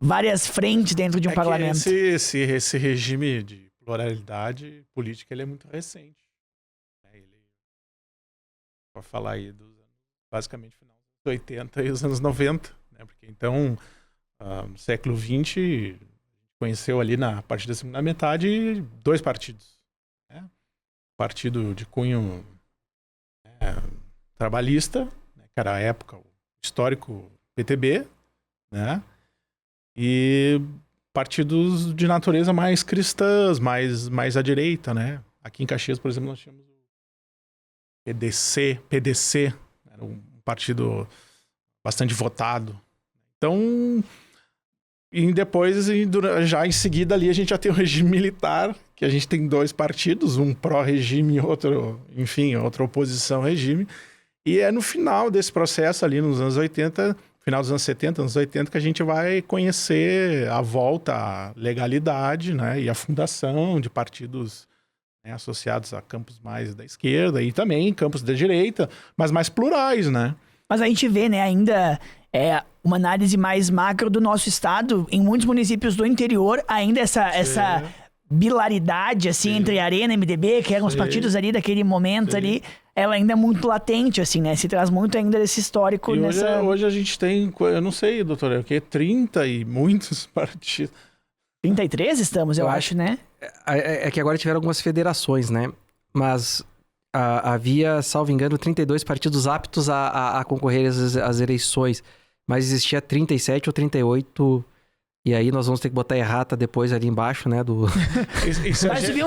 várias frentes dentro de um parlamento? Esse regime de pluralidade política, ele é muito recente. Para falar aí basicamente final dos 80 e os anos 90, né? Porque então, no século XX, conheceu ali a partir da segunda metade 2 partidos, né? Partido de cunho trabalhista, né? Que era a época, o histórico PTB, né? E partidos de natureza mais cristãs, mais à direita, né? Aqui em Caxias, por exemplo, nós tínhamos PDC, era um partido bastante votado. Então, e depois, já em seguida ali, a gente já tem o regime militar, que a gente tem 2 partidos, um pró-regime e outro, enfim, outra oposição ao regime. E é no final desse processo ali, nos anos 80, final dos anos 70, anos 80, que a gente vai conhecer a volta à legalidade, né, e a fundação de partidos associados a campos mais da esquerda e também campos da direita, mas mais plurais, né? Mas a gente vê, né, ainda uma análise mais macro do nosso estado, em muitos municípios do interior, ainda essa bilaridade, assim, entre Arena e MDB, que eram os partidos ali daquele momento ali, ela ainda é muito latente, assim, né? Se traz muito ainda desse histórico e nessa... Hoje a gente tem, eu não sei, doutor, é o quê? 30 e muitos partidos. 33 estamos, eu acho, né? É que agora tiveram algumas federações, né? Mas havia, salvo engano, 32 partidos aptos a concorrer às eleições. Mas existia 37 ou 38... E aí nós vamos ter que botar a errata depois ali embaixo, né?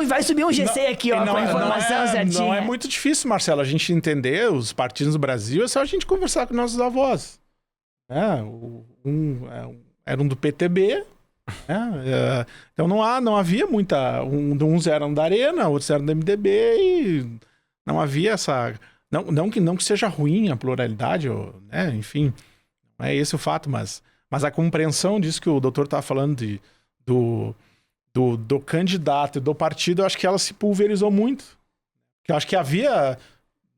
Vai subir um GC aqui, ó, com a informação certinha. Não é muito difícil, Marcelo, a gente entender os partidos no Brasil, é só a gente conversar com nossos avós. Era um do PTB... então não havia muita. Uns eram da Arena, outros eram da MDB e não havia essa. Não que seja ruim a pluralidade, né? Enfim, não é esse o fato, mas a compreensão disso que o doutor estava falando do candidato e do partido, eu acho que ela se pulverizou muito. Eu acho que havia,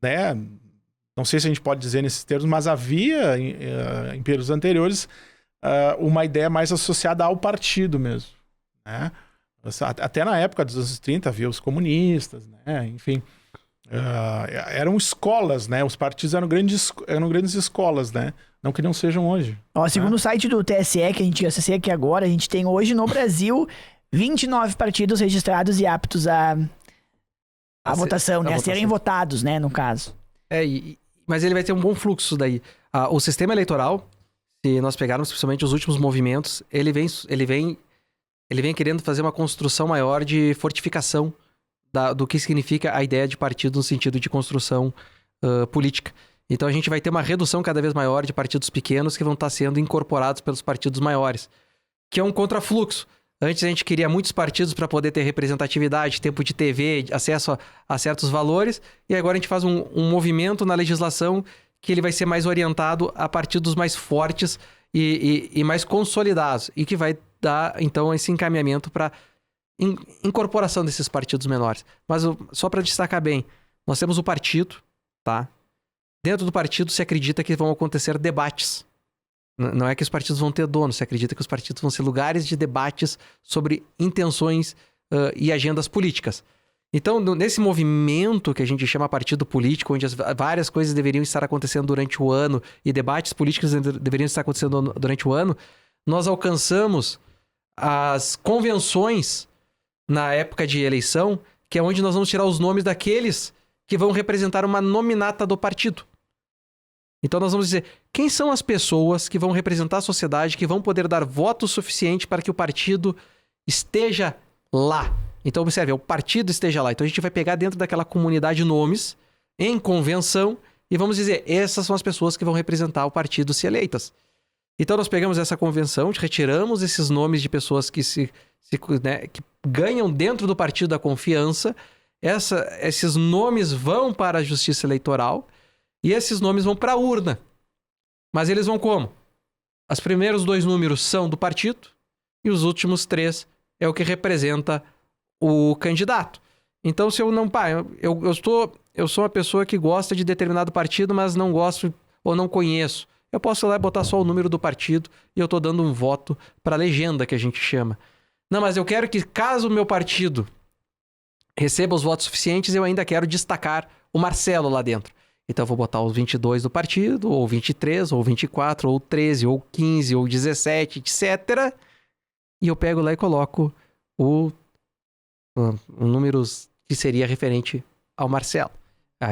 né? Não sei se a gente pode dizer nesses termos, mas havia em períodos anteriores uma ideia mais associada ao partido mesmo, né? Até na época dos anos 30 havia os comunistas, né? Enfim, eram escolas, né? Os partidos eram grandes escolas, né? Não que não sejam hoje. Segundo o site do TSE, que a gente acessei aqui agora, a gente tem hoje no Brasil 29 partidos registrados e aptos a votação, né? A serem votados, né? No caso. Mas ele vai ter um bom fluxo daí. O sistema eleitoral, se nós pegarmos principalmente os últimos movimentos, ele vem querendo fazer uma construção maior de fortificação do que significa a ideia de partido no sentido de construção política. Então a gente vai ter uma redução cada vez maior de partidos pequenos que vão estar sendo incorporados pelos partidos maiores, que é um contrafluxo. Antes a gente queria muitos partidos para poder ter representatividade, tempo de TV, acesso a certos valores, e agora a gente faz um movimento na legislação que ele vai ser mais orientado a partidos mais fortes e mais consolidados, e que vai dar, então, esse encaminhamento para incorporação desses partidos menores. Mas só para destacar bem, nós temos o partido, tá? Dentro do partido se acredita que vão acontecer debates. Não é que os partidos vão ter dono, se acredita que os partidos vão ser lugares de debates sobre intenções e agendas políticas. Então, nesse movimento que a gente chama partido político, onde várias coisas deveriam estar acontecendo durante o ano e debates políticos deveriam estar acontecendo durante o ano, nós alcançamos as convenções na época de eleição, que é onde nós vamos tirar os nomes daqueles que vão representar uma nominata do partido. Então nós vamos dizer, quem são as pessoas que vão representar a sociedade, que vão poder dar voto suficiente para que o partido esteja lá. Então observe, o partido esteja lá. Então a gente vai pegar dentro daquela comunidade nomes, em convenção, e vamos dizer, essas são as pessoas que vão representar o partido se eleitas. Então nós pegamos essa convenção, retiramos esses nomes de pessoas que que ganham dentro do partido a confiança, esses nomes vão para a Justiça Eleitoral e esses nomes vão para a urna. Mas eles vão como? Os primeiros 2 números são do partido e os últimos 3 é o que representa o candidato. Então, se eu não... eu sou uma pessoa que gosta de determinado partido, mas não gosto ou não conheço. Eu posso ir lá e botar só o número do partido e eu tô dando um voto para a legenda, que a gente chama. Não, mas eu quero que, caso o meu partido receba os votos suficientes, eu ainda quero destacar o Marcelo lá dentro. Então eu vou botar os 22 do partido, ou 23, ou 24, ou 13, ou 15, ou 17, etc. E eu pego lá e coloco o número que seria referente ao Marcelo.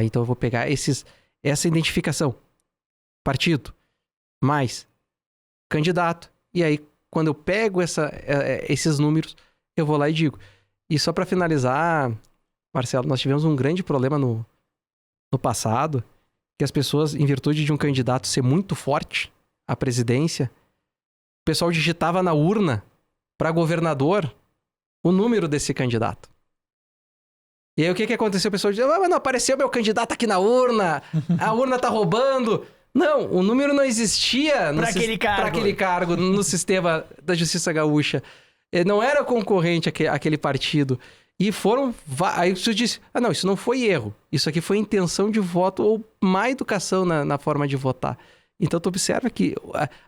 Então eu vou pegar essa identificação. Partido, mais candidato. E aí, quando eu pego esses números, eu vou lá e digo. E só para finalizar, Marcelo, nós tivemos um grande problema no passado, que as pessoas, em virtude de um candidato ser muito forte à presidência, o pessoal digitava na urna para governador o número desse candidato. E aí o que aconteceu? O pessoal dizia, mas não apareceu meu candidato aqui na urna, a urna tá roubando. Não, o número não existia para aquele cargo no sistema da Justiça Gaúcha. Não era concorrente aquele partido. E foram... Aí você disse, não, isso não foi erro. Isso aqui foi intenção de voto ou má educação na forma de votar. Então tu observa que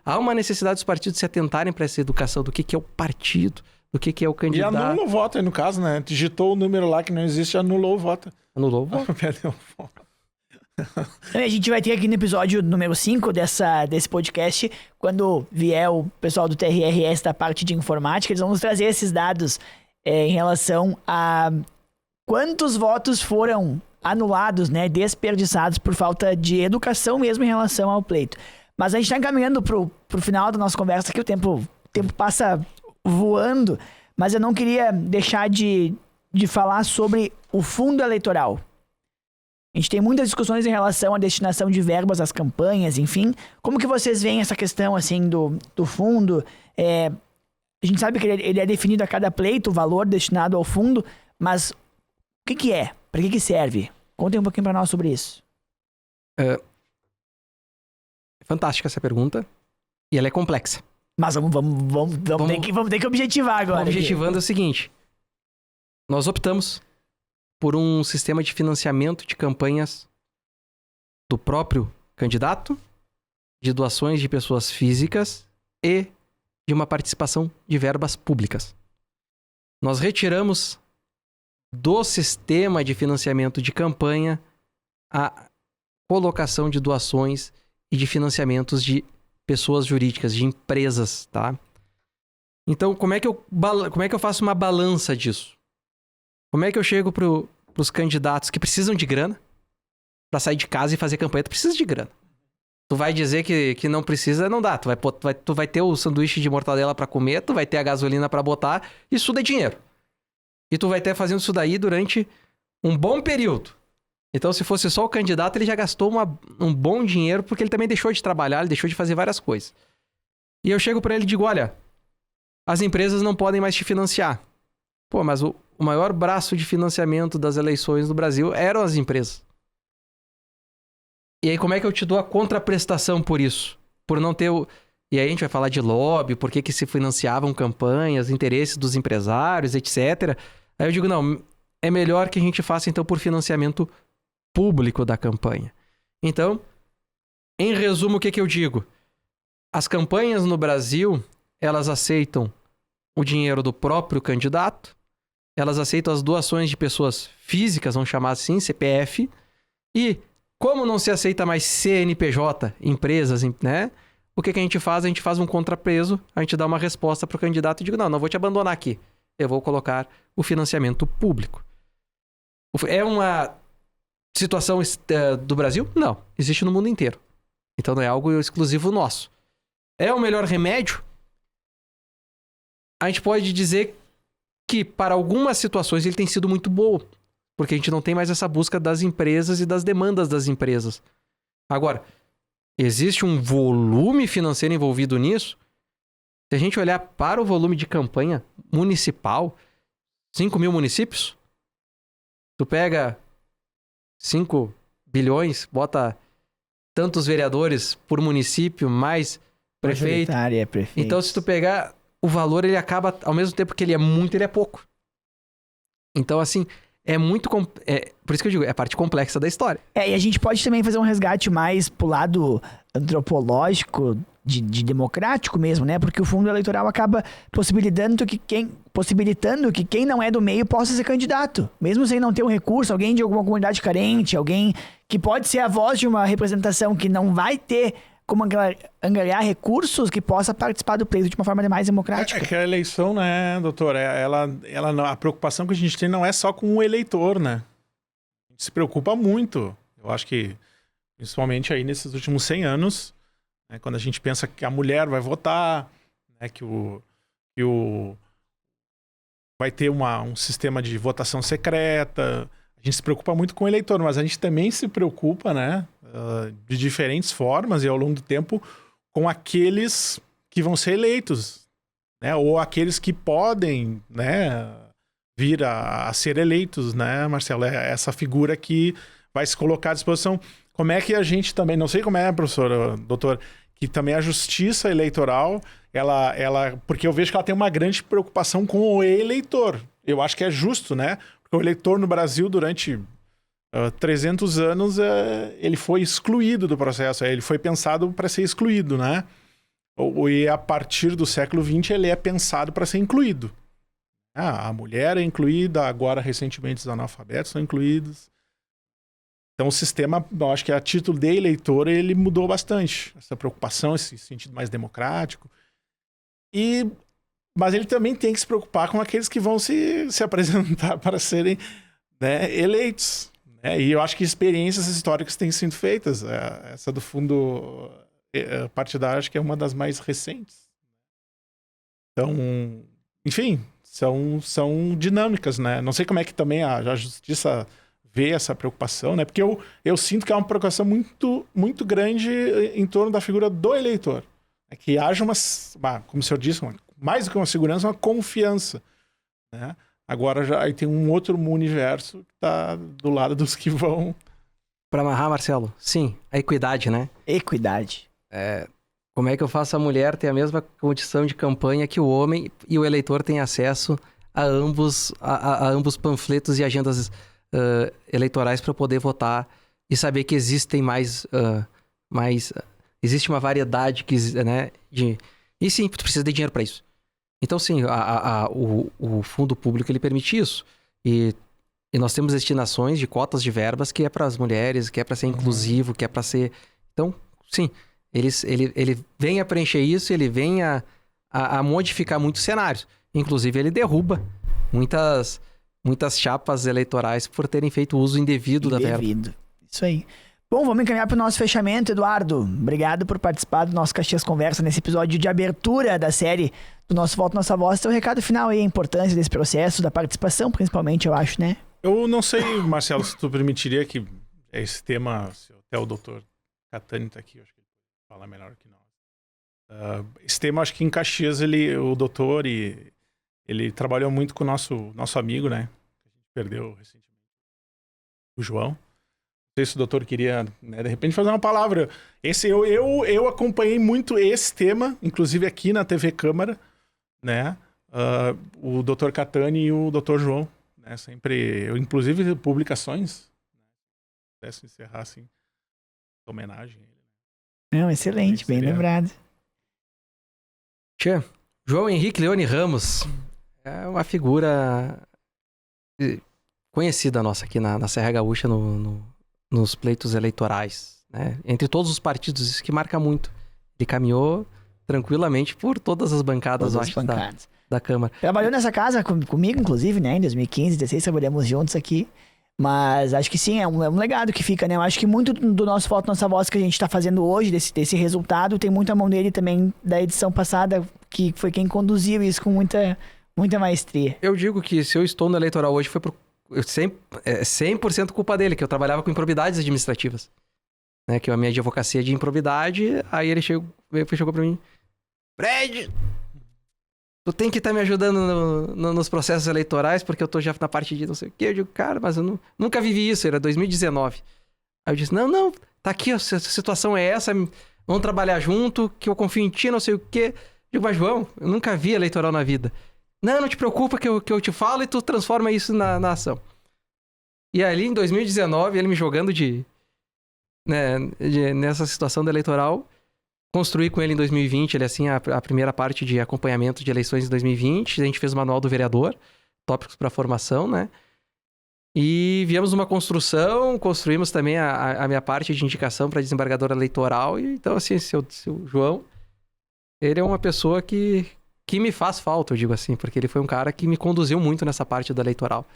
há uma necessidade dos partidos se atentarem para essa educação do que é o partido, do que é o candidato. E anula o voto aí no caso, né? Digitou o número lá que não existe, anulou o voto. Anulou o voto. Perdeu o voto. A gente vai ter aqui no episódio número 5 desse podcast, quando vier o pessoal do TRRS da parte de informática, eles vão nos trazer esses dados em relação a quantos votos foram anulados, né, desperdiçados por falta de educação mesmo em relação ao pleito. Mas a gente está encaminhando pro final da nossa conversa aqui, o tempo passa voando, mas eu não queria deixar de falar sobre o fundo eleitoral. A gente tem muitas discussões em relação à destinação de verbas às campanhas, enfim. Como que vocês veem essa questão, assim, do fundo? A gente sabe que ele é definido a cada pleito, o valor destinado ao fundo, mas o que é? Para que serve? Contem um pouquinho para nós sobre isso. Fantástica essa pergunta. E ela é complexa. Mas vamos ter que objetivar agora. Objetivando é o seguinte. Nós optamos por um sistema de financiamento de campanhas do próprio candidato, de doações de pessoas físicas e de uma participação de verbas públicas. Nós retiramos do sistema de financiamento de campanha a colocação de doações e de financiamentos de pessoas jurídicas, de empresas, tá? Então, como é que eu faço uma balança disso? Como é que eu chego pros candidatos que precisam de grana pra sair de casa e fazer campanha? Tu precisa de grana. Tu vai dizer que não precisa, não dá. Tu vai ter o sanduíche de mortadela pra comer, tu vai ter a gasolina pra botar, isso tudo é dinheiro. E tu vai ter fazendo isso daí durante um bom período. Então, se fosse só o candidato, ele já gastou um bom dinheiro, porque ele também deixou de trabalhar, ele deixou de fazer várias coisas. E eu chego pra ele e digo, olha, as empresas não podem mais te financiar. Pô, mas o maior braço de financiamento das eleições no Brasil eram as empresas. E aí, como é que eu te dou a contraprestação por isso? Por não ter o... E aí a gente vai falar de lobby, por que se financiavam campanhas, interesses dos empresários, etc. Aí eu digo, não, é melhor que a gente faça então por financiamento público da campanha. Então, em resumo, o que eu digo? As campanhas no Brasil, elas aceitam o dinheiro do próprio candidato, elas aceitam as doações de pessoas físicas, vamos chamar assim, CPF, e como não se aceita mais CNPJ, empresas, né? O que a gente faz? A gente faz um contrapeso, a gente dá uma resposta para o candidato e digo, não vou te abandonar aqui, eu vou colocar o financiamento público. É uma situação do Brasil? Não, existe no mundo inteiro. Então não é algo exclusivo nosso. É o melhor remédio? A gente pode dizer que para algumas situações ele tem sido muito bom, porque a gente não tem mais essa busca das empresas e das demandas das empresas. Agora, existe um volume financeiro envolvido nisso? Se a gente olhar para o volume de campanha municipal, 5 mil municípios, Tu pega 5 bilhões, bota tantos vereadores por município, mais prefeito. Majoritária, prefeito. Então, se tu pegar o valor, ele acaba, ao mesmo tempo que ele é muito, ele é pouco. Então, assim, é muito... por isso que eu digo, é a parte complexa da história. E a gente pode também fazer um resgate mais pro lado antropológico, de democrático mesmo, né? Porque o fundo eleitoral acaba possibilitando que quem não é do meio possa ser candidato. Mesmo sem não ter um recurso, alguém de alguma comunidade carente, alguém que pode ser a voz de uma representação que não vai ter como angariar recursos, que possa participar do pleito de uma forma mais democrática. É que a eleição, né, doutor, a preocupação que a gente tem não é só com o eleitor, né? A gente se preocupa muito. Eu acho que, principalmente aí nesses últimos 100 anos, né, quando a gente pensa que a mulher vai votar, né, que vai ter um sistema de votação secreta. A gente se preocupa muito com o eleitor, mas a gente também se preocupa, né, de diferentes formas e ao longo do tempo com aqueles que vão ser eleitos, né, ou aqueles que podem, né, vir a ser eleitos, né, Marcelo? É essa figura que vai se colocar à disposição. Como é que a gente também, não sei como é, professor, doutor, que também a justiça eleitoral, porque eu vejo que ela tem uma grande preocupação com o eleitor. Eu acho que é justo, né? Porque o eleitor no Brasil, durante 300 anos, ele foi excluído do processo. Ele foi pensado para ser excluído, né? E a partir do século XX, ele é pensado para ser incluído. A mulher é incluída, agora, recentemente, os analfabetos são incluídos. Então, o sistema, eu acho que a título de eleitor, ele mudou bastante. Essa preocupação, esse sentido mais democrático. Mas ele também tem que se preocupar com aqueles que vão se apresentar para serem, né, eleitos. Né? E eu acho que experiências históricas têm sido feitas. Essa do fundo partidário, acho que é uma das mais recentes. Então, enfim, são dinâmicas, né? Não sei como é que também a justiça vê essa preocupação, né? Porque eu sinto que há uma preocupação muito, muito grande em torno da figura do eleitor. É que haja como o senhor disse, mais do que uma segurança, uma confiança, né? Agora já aí tem um outro universo que está do lado dos que vão... Para amarrar, Marcelo, sim, a equidade, né? Equidade. Como é que eu faço a mulher ter a mesma condição de campanha que o homem e o eleitor tem acesso a ambos panfletos e agendas eleitorais para poder votar e saber que existem existe uma variedade né, e sim, tu precisa de dinheiro para isso. Então sim, o fundo público ele permite isso e nós temos destinações de cotas de verbas que é para as mulheres, que é para ser inclusivo, que é para ser... Então, sim, ele vem a preencher isso, ele vem a modificar muitos cenários. Inclusive, ele derruba muitas chapas eleitorais por terem feito uso indevido da verba. Isso aí. Bom, vamos encaminhar para o nosso fechamento, Eduardo. Obrigado por participar do nosso Caxias Conversa nesse episódio de abertura da série do Nosso Voto, Nossa Voz. Teu recado final aí, a importância desse processo, da participação, principalmente, eu acho, né? Eu não sei, Marcelo, se tu permitiria que esse tema, se até o doutor Catani está aqui, eu acho que ele pode falar melhor que nós. Esse tema, acho que em Caxias, o doutor, ele trabalhou muito com o nosso amigo, né? Que a gente perdeu recentemente, o João. Não sei se o doutor queria, né, de repente, fazer uma palavra. Eu acompanhei muito esse tema, inclusive aqui na TV Câmara, né? O doutor Catani e o doutor João, né? Sempre, inclusive, publicações, né? Pudesse encerrar, assim, homenagem. Não, excelente, bem lembrado. Tchê, João Henrique Leone Ramos é uma figura conhecida nossa aqui na Serra Gaúcha, nos pleitos eleitorais, né? Entre todos os partidos, isso que marca muito. Ele caminhou tranquilamente por todas as bancadas, da Câmara. Trabalhou nessa casa comigo, inclusive, né? Em 2015, 2016, trabalhamos juntos aqui. Mas acho que sim, é um legado que fica, né? Eu acho que muito do nosso Voto, Nossa Voz que a gente tá fazendo hoje, desse resultado, tem muita mão dele também da edição passada, que foi quem conduziu isso com muita maestria. Eu digo que se eu estou no eleitoral hoje foi por 100% culpa dele, que eu trabalhava com improbidades administrativas. Né? Que a minha advocacia é de improbidade, aí ele chegou pra mim, Fred, tu tem que estar me ajudando nos processos eleitorais, porque eu tô já na parte de não sei o quê. Eu digo, cara, mas eu nunca vivi isso, era 2019. Aí eu disse, não, tá aqui, a situação é essa, vamos trabalhar junto, que eu confio em ti, não sei o quê. Eu digo, mas João, eu nunca vi eleitoral na vida. Não te preocupa que eu te falo e tu transforma isso na ação. E ali em 2019, ele me jogando nessa situação do eleitoral, construí com ele em 2020, ele assim, a primeira parte de acompanhamento de eleições em 2020, a gente fez o manual do vereador, tópicos para formação, né? E viemos uma construção, construímos também a minha parte de indicação para desembargador eleitoral, e então assim, o João, ele é uma pessoa que me faz falta, eu digo assim, porque ele foi um cara que me conduziu muito nessa parte do eleitoral.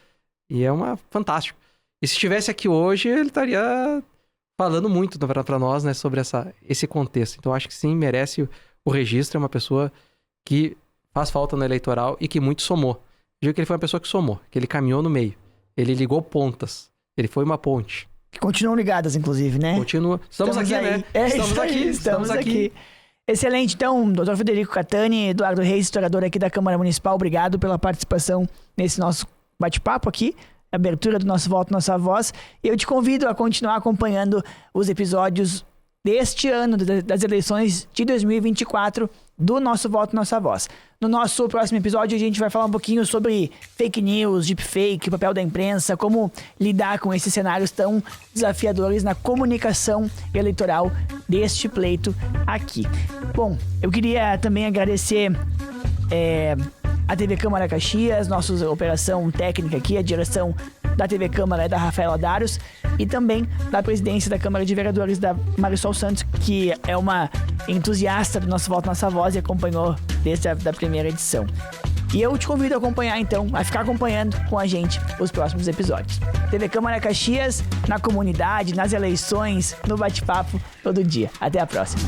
E é fantástico. E se estivesse aqui hoje, ele estaria falando muito para nós, né, sobre esse contexto. Então, acho que sim, merece o registro. É uma pessoa que faz falta no eleitoral e que muito somou. Eu digo que ele foi uma pessoa que somou, que ele caminhou no meio. Ele ligou pontas. Ele foi uma ponte. Que continuam ligadas, inclusive, né? Continua. Estamos aqui, aí. né? Estamos aqui. Excelente. Então, Dr. Frederico Catani, Eduardo Reis, historiador aqui da Câmara Municipal, obrigado pela participação nesse nosso bate-papo aqui. Abertura do Nosso Voto, Nossa Voz. E eu te convido a continuar acompanhando os episódios deste ano, das eleições de 2024, do Nosso Voto, Nossa Voz. No nosso próximo episódio, a gente vai falar um pouquinho sobre fake news, deepfake, o papel da imprensa, como lidar com esses cenários tão desafiadores na comunicação eleitoral deste pleito aqui. Bom, eu queria também agradecer a TV Câmara Caxias, nossa operação técnica aqui, a direção da TV Câmara é da Rafaela Daros e também da presidência da Câmara de Vereadores da Marisol Santos, que é uma entusiasta do Nosso Voto, Nossa Voz e acompanhou desde a primeira edição. E eu te convido a acompanhar então, a ficar acompanhando com a gente os próximos episódios. TV Câmara Caxias, na comunidade, nas eleições, no bate-papo todo dia. Até a próxima.